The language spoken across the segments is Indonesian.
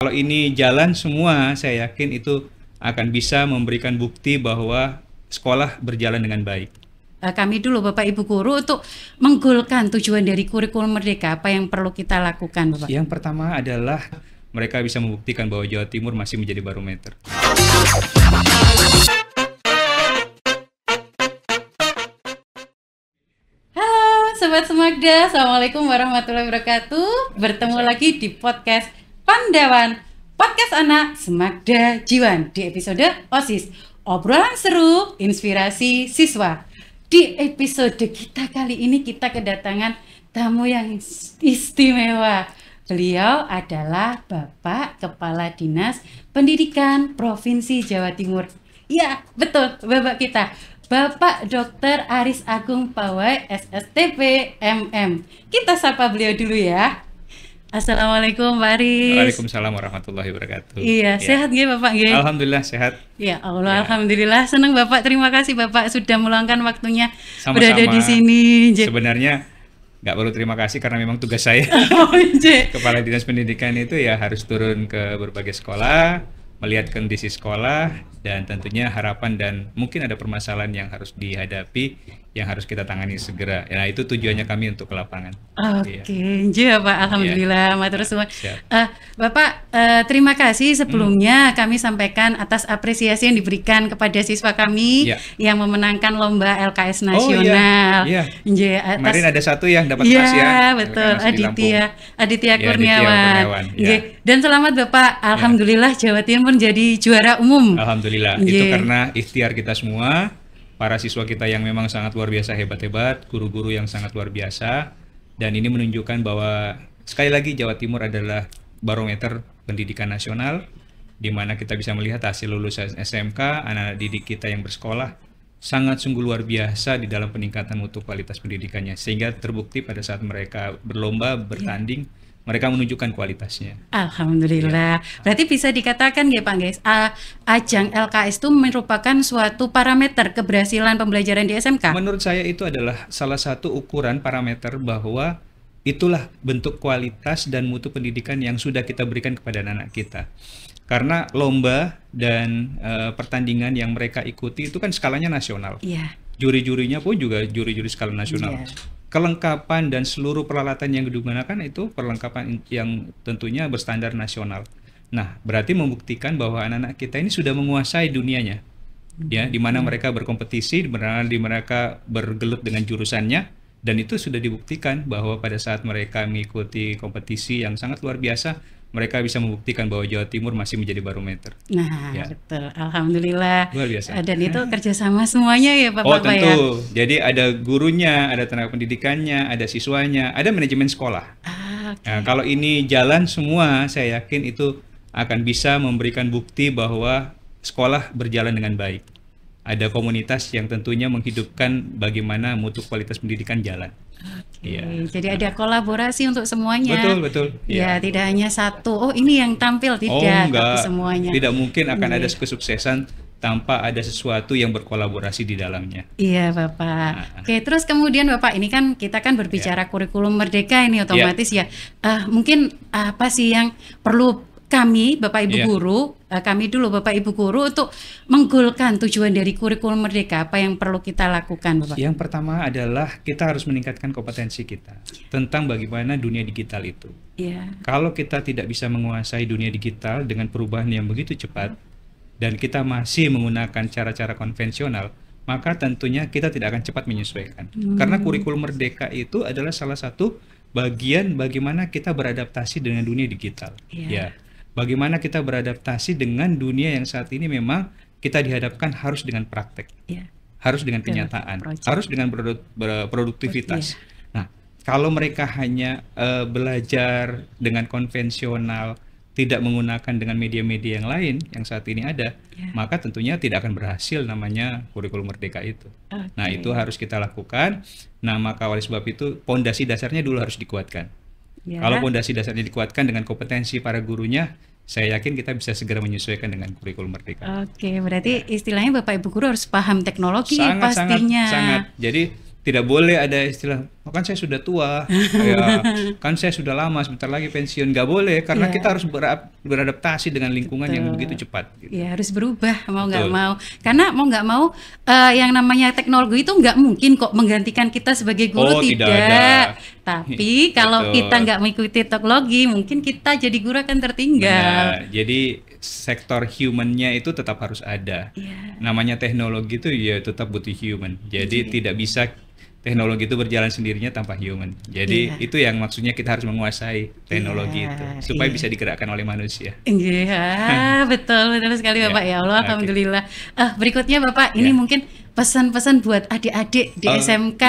Kalau ini jalan semua, saya yakin itu akan bisa memberikan bukti bahwa sekolah berjalan dengan baik. Kami dulu Bapak Ibu Guru untuk menggolkan tujuan dari kurikulum Merdeka, apa yang perlu kita lakukan Bapak? Yang pertama adalah mereka bisa membuktikan bahwa Jawa Timur masih menjadi barometer. Halo Sobat Semagda, Assalamualaikum warahmatullahi wabarakatuh. Bertemu lagi di podcast Pandawan, podcast anak Semagda Jiwan di episode OSIS, obrolan seru, inspirasi siswa. Di episode kita kali ini kita kedatangan tamu yang istimewa. Beliau adalah Bapak Kepala Dinas Pendidikan Provinsi Jawa Timur. Ya, betul, Bapak kita. Bapak Dr. Aris Agung Pawai, SSTP MM. Kita sapa beliau dulu ya. Assalamualaikum Pak Aris. Waalaikumsalam warahmatullahi wabarakatuh. Iya, sehat nggih Bapak nggih? Alhamdulillah sehat. Ya Allah, alhamdulillah senang Bapak. Terima kasih Bapak sudah meluangkan waktunya Sama-sama. berada di sini. Sebenarnya nggak perlu terima kasih karena memang tugas saya. Kepala Dinas Pendidikan itu ya harus turun ke berbagai sekolah, melihat kondisi sekolah, dan tentunya harapan dan mungkin ada permasalahan yang harus dihadapi, yang harus kita tangani segera. Nah, itu tujuannya kami untuk ke lapangan. Oke, iya Pak, alhamdulillah, matur suwun. Siap. Bapak, terima kasih sebelumnya kami sampaikan atas apresiasi yang diberikan kepada siswa kami yang memenangkan lomba LKS nasional. Iya. Kemarin ada satu yang dapat emas ya. Iya, betul, Aditya Kurniawan. Dan selamat Bapak, alhamdulillah Jawa Timur menjadi juara umum. Alhamdulillah, itu karena ikhtiar kita semua, para siswa kita yang memang sangat luar biasa hebat-hebat, guru-guru yang sangat luar biasa, dan ini menunjukkan bahwa sekali lagi Jawa Timur adalah barometer pendidikan nasional, di mana kita bisa melihat hasil lulusan SMK, anak-anak didik kita yang bersekolah sangat sungguh luar biasa di dalam peningkatan mutu kualitas pendidikannya, sehingga terbukti pada saat mereka berlomba, bertanding, mereka menunjukkan kualitasnya. Alhamdulillah. Berarti bisa dikatakan ya Pak guys, ajang LKS itu merupakan suatu parameter keberhasilan pembelajaran di SMK? Menurut saya itu adalah salah satu ukuran parameter bahwa itulah bentuk kualitas dan mutu pendidikan yang sudah kita berikan kepada anak-anak kita. Karena lomba dan pertandingan yang mereka ikuti itu kan skalanya nasional. Juri-jurinya pun juga juri-juri skala nasional. Kelengkapan dan seluruh peralatan yang digunakan itu perlengkapan yang tentunya berstandar nasional. Nah, berarti membuktikan bahwa anak-anak kita ini sudah menguasai dunianya, ya, di mana mereka berkompetisi, di mana mereka bergelut dengan jurusannya, dan itu sudah dibuktikan bahwa pada saat mereka mengikuti kompetisi yang sangat luar biasa, mereka bisa membuktikan bahwa Jawa Timur masih menjadi barometer. Nah, betul. Alhamdulillah. Luar biasa. Dan itu kerjasama semuanya ya Bapak. Oh tentu. Jadi ada gurunya, ada tenaga pendidikannya, ada siswanya, ada manajemen sekolah. Nah, kalau ini jalan semua, saya yakin itu akan bisa memberikan bukti bahwa sekolah berjalan dengan baik. Ada komunitas yang tentunya menghidupkan bagaimana mutu kualitas pendidikan jalan. Jadi ada kolaborasi untuk semuanya. Betul. Ya, tidak hanya satu. Oh, ini yang tampil, tidak, tapi semuanya. Tidak mungkin akan ada kesuksesan tanpa ada sesuatu yang berkolaborasi di dalamnya. Iya, Bapak. Oke, terus kemudian Bapak, ini kan kita kan berbicara kurikulum Merdeka ini otomatis ya. Mungkin apa sih yang perlu kami, Bapak Ibu Guru, kami dulu Bapak Ibu Guru untuk menggolkan tujuan dari kurikulum Merdeka, apa yang perlu kita lakukan Bapak? Yang pertama adalah kita harus meningkatkan kompetensi kita tentang bagaimana dunia digital itu. Kalau kita tidak bisa menguasai dunia digital dengan perubahan yang begitu cepat, dan kita masih menggunakan cara-cara konvensional, maka tentunya kita tidak akan cepat menyesuaikan. Karena kurikulum Merdeka itu adalah salah satu bagian bagaimana kita beradaptasi dengan dunia digital. Bagaimana kita beradaptasi dengan dunia yang saat ini memang kita dihadapkan harus dengan praktek, harus dengan kenyataan, harus dengan produktivitas. Nah, kalau mereka hanya belajar dengan konvensional, tidak menggunakan dengan media-media yang lain yang saat ini ada, maka tentunya tidak akan berhasil namanya kurikulum Merdeka itu. Nah, itu harus kita lakukan. Nah, maka oleh sebab itu pondasi dasarnya dulu harus dikuatkan. Kalau pondasi dasarnya dikuatkan dengan kompetensi para gurunya, saya yakin kita bisa segera menyesuaikan dengan kurikulum Merdeka. Oke, berarti istilahnya Bapak Ibu Guru harus paham teknologi pastinya. Sangat. Jadi tidak boleh ada istilah, oh, kan saya sudah tua, kan saya sudah lama, sebentar lagi pensiun. Nggak boleh, karena kita harus beradaptasi dengan lingkungan yang begitu cepat. Gitu. Ya harus berubah mau nggak mau. Karena mau nggak mau yang namanya teknologi itu nggak mungkin kok menggantikan kita sebagai guru, tidak. Tapi kalau kita nggak mengikuti teknologi, mungkin kita jadi guru akan tertinggal. Benar. Jadi sektor human-nya itu tetap harus ada. Namanya teknologi itu ya tetap butuh human. Jadi tidak bisa teknologi itu berjalan sendirinya tanpa human. Jadi itu yang maksudnya kita harus menguasai teknologi itu supaya bisa digerakkan oleh manusia. Iya, betul sekali Bapak. Ya Allah, alhamdulillah. Berikutnya Bapak, ini mungkin pesan-pesan buat adik-adik di SMK.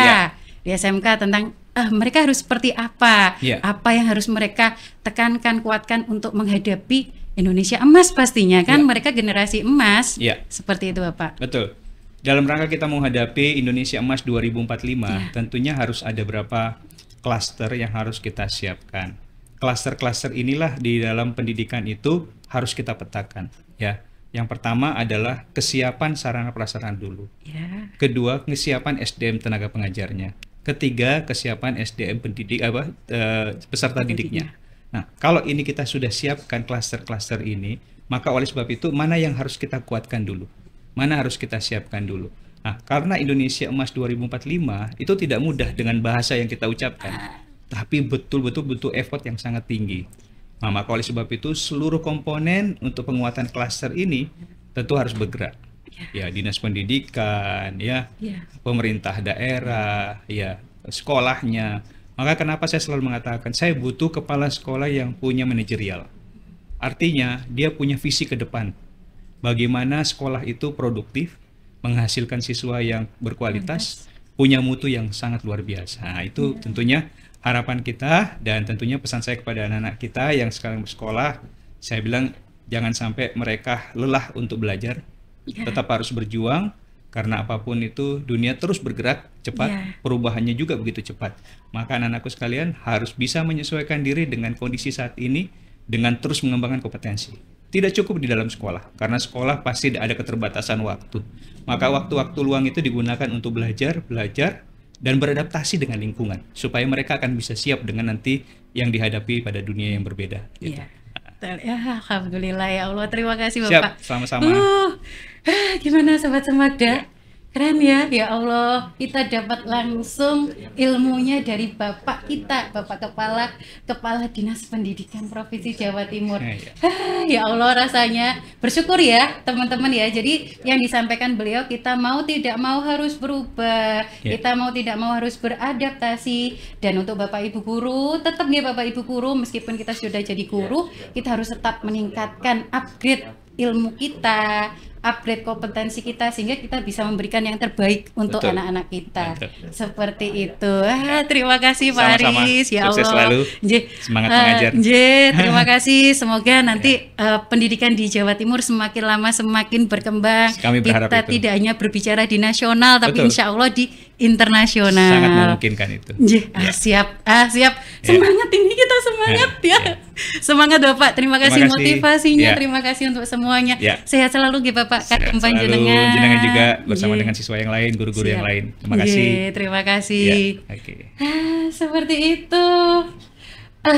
Di SMK tentang mereka harus seperti apa? Apa yang harus mereka tekankan, kuatkan untuk menghadapi Indonesia emas pastinya kan mereka generasi emas. Seperti itu Bapak. Betul. Dalam rangka kita menghadapi Indonesia Emas 2045, tentunya harus ada beberapa klaster yang harus kita siapkan. Klaster-klaster inilah di dalam pendidikan itu harus kita petakan. Ya, yang pertama adalah kesiapan sarana prasarana dulu. Kedua, kesiapan SDM tenaga pengajarnya. Ketiga, kesiapan SDM peserta didiknya. Nah, kalau ini kita sudah siapkan klaster-klaster ini, maka oleh sebab itu mana yang harus kita kuatkan dulu? Mana harus kita siapkan dulu. Nah, karena Indonesia Emas 2045 itu tidak mudah dengan bahasa yang kita ucapkan, tapi betul-betul butuh effort yang sangat tinggi. Nah, maka oleh sebab itu seluruh komponen untuk penguatan klaster ini tentu harus bergerak. Ya, dinas pendidikan, pemerintah daerah, sekolahnya. Maka kenapa saya selalu mengatakan saya butuh kepala sekolah yang punya manajerial. Artinya dia punya visi ke depan. Bagaimana sekolah itu produktif, menghasilkan siswa yang berkualitas, punya mutu yang sangat luar biasa. Nah, itu tentunya harapan kita dan tentunya pesan saya kepada anak-anak kita yang sekarang bersekolah, saya bilang jangan sampai mereka lelah untuk belajar, tetap harus berjuang karena apapun itu dunia terus bergerak cepat, perubahannya juga begitu cepat. Maka anak-anakku sekalian harus bisa menyesuaikan diri dengan kondisi saat ini dengan terus mengembangkan kompetensi. Tidak cukup di dalam sekolah, karena sekolah pasti ada keterbatasan waktu. Maka waktu-waktu luang itu digunakan untuk belajar, dan beradaptasi dengan lingkungan, supaya mereka akan bisa siap dengan nanti yang dihadapi pada dunia yang berbeda. Gitu. Alhamdulillah ya Allah, terima kasih Bapak. Siap, sama-sama. Gimana Sobat Semagda? Keren ya Allah, kita dapat langsung ilmunya dari Bapak kita, Bapak Kepala Dinas Pendidikan Provinsi Jawa Timur. Ya Allah, rasanya bersyukur ya teman-teman ya. Jadi yang disampaikan beliau, kita mau tidak mau harus berubah, kita mau tidak mau harus beradaptasi. Dan untuk Bapak Ibu Guru, tetap ya Bapak Ibu Guru, meskipun kita sudah jadi guru, kita harus tetap meningkatkan upgrade ilmu kita, upgrade kompetensi kita sehingga kita bisa memberikan yang terbaik untuk anak-anak kita. Seperti itu. Terima kasih Pak Aris. Ya Sukses Allah. Selalu. Semangat mengajar. Terima kasih. Semoga nanti pendidikan di Jawa Timur semakin lama semakin berkembang. Kami berharap kita itu. Tidak hanya berbicara di nasional, tapi insya Allah di internasional. Sangat memungkinkan itu. Siap. Semangat ini kita semangat ya. Semangat Bapak. Terima kasih motivasinya. Terima kasih untuk semuanya. Sehat selalu ya Bapak. Jenengan juga bersama dengan siswa yang lain, guru-guru yang lain. Terima kasih. Terima kasih. Seperti itu.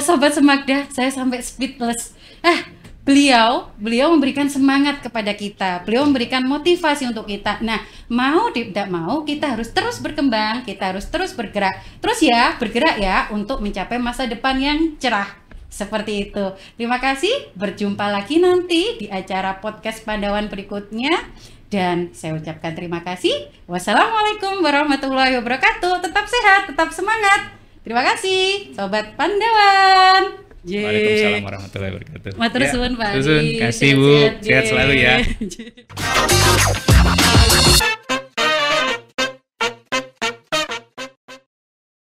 Sobat Semagda, saya sampai speechless. Beliau memberikan semangat kepada kita. Beliau memberikan motivasi untuk kita. Nah, mau tidak mau kita harus terus berkembang, kita harus terus bergerak. Bergerak ya untuk mencapai masa depan yang cerah. Seperti itu. Terima kasih. Berjumpa lagi nanti di acara podcast Pandawan berikutnya. Dan saya ucapkan terima kasih. Wassalamualaikum warahmatullahi wabarakatuh. Tetap sehat, tetap semangat. Terima kasih, Sobat Pandawan. Waalaikumsalam warahmatullahi wabarakatuh. Matur suwun Pak. Terima kasih Bu. Sehat selalu ya.